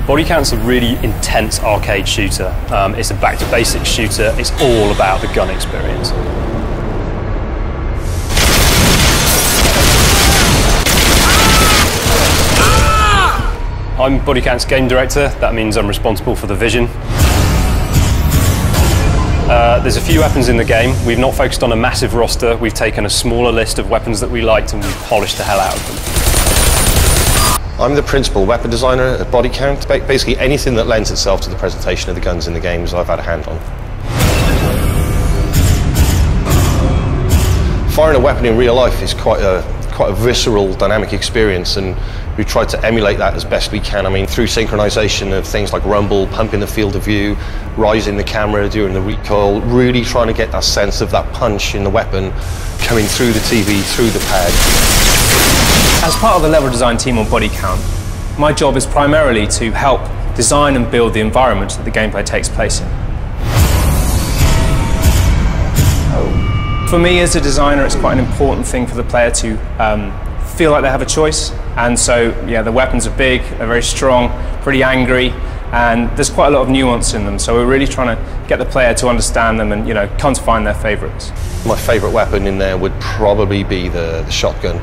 Bodycount's a really intense arcade shooter. It's a back-to-basics shooter. It's all about the gun experience. I'm Bodycount's game director. That means I'm responsible for the vision. There's a few weapons in the game. We've not focused on a massive roster. We've taken a smaller list of weapons that we liked and we've polished the hell out of them. I'm the principal weapon designer at Bodycount. Basically anything that lends itself to the presentation of the guns in the games I've had a hand on. Firing a weapon in real life is quite a visceral, dynamic experience, and we've tried to emulate that as best we can. I mean, through synchronization of things like rumble, pumping the field of view, rising the camera during the recoil, really trying to get that sense of that punch in the weapon coming through the TV, through the pad. As part of the level design team on Bodycount, my job is primarily to help design and build the environment that the gameplay takes place in. For me as a designer, it's quite an important thing for the player to feel like they have a choice. And so, yeah, the weapons are big, they're very strong, pretty angry, and there's quite a lot of nuance in them. So we're really trying to get the player to understand them and, come to find their favourites. My favourite weapon in there would probably be the shotgun.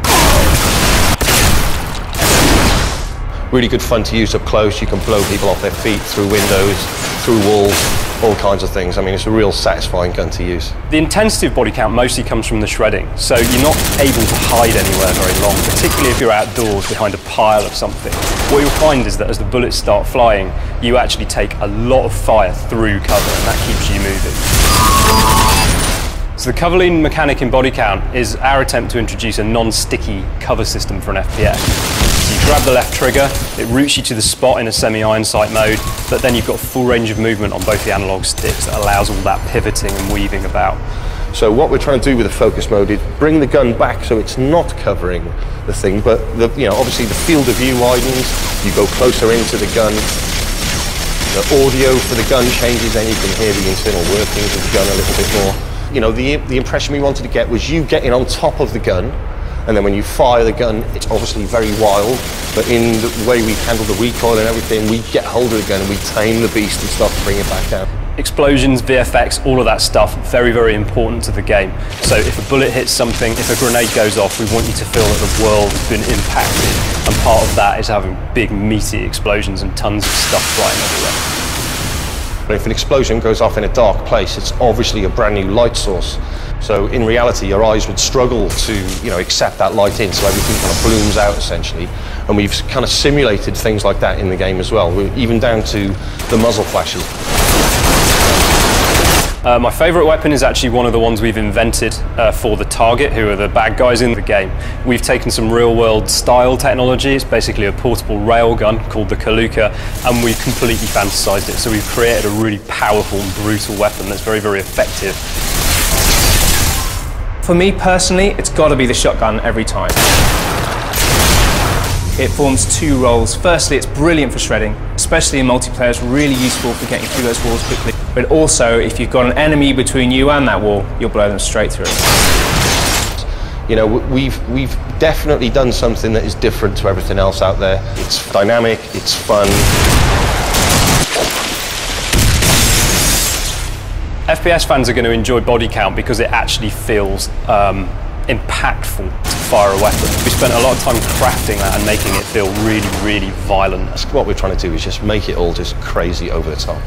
Really good fun to use up close. You can blow people off their feet, through windows, through walls, all kinds of things. I mean, it's a real satisfying gun to use. The intensity of Bodycount mostly comes from the shredding, so you're not able to hide anywhere very long, particularly if you're outdoors behind a pile of something. What you'll find is that as the bullets start flying, you actually take a lot of fire through cover, and that keeps you moving. So the cover lean mechanic in Bodycount is our attempt to introduce a non-sticky cover system for an FPS. So you grab the left trigger, it routes you to the spot in a semi-iron sight mode, but then you've got full range of movement on both the analog sticks that allows all that pivoting and weaving about. So what we're trying to do with the focus mode is bring the gun back so it's not covering the thing, but obviously the field of view widens, you go closer into the gun, the audio for the gun changes, then you can hear the internal workings of the gun a little bit more. The impression we wanted to get was you getting on top of the gun, and then when you fire the gun, it's obviously very wild, but in the way we handle the recoil and everything, we get hold of the gun and we tame the beast and start to bring it back down. Explosions, VFX, all of that stuff, very, very important to the game. So if a bullet hits something, if a grenade goes off, we want you to feel that the world has been impacted, and part of that is having big, meaty explosions and tons of stuff flying everywhere. But if an explosion goes off in a dark place, it's obviously a brand new light source. So in reality, your eyes would struggle to, accept that light in, so everything kind of blooms out essentially. And we've kind of simulated things like that in the game as well, even down to the muzzle flashes. My favourite weapon is actually one of the ones we've invented for the target, who are the bad guys in the game. We've taken some real-world style technology. It's basically a portable railgun called the Kaluka, and we've completely fantasised it. So we've created a really powerful and brutal weapon that's very, very effective. For me personally, it's got to be the shotgun every time. It forms two roles. Firstly, it's brilliant for shredding, especially in multiplayer. It's really useful for getting through those walls quickly. But also, if you've got an enemy between you and that wall, you'll blow them straight through. We've definitely done something that is different to everything else out there. It's dynamic, it's fun. FPS fans are going to enjoy Bodycount because it actually feels impactful to fire a weapon. We spent a lot of time crafting that and making it feel really, really violent. What we're trying to do is just make it all just crazy over the top.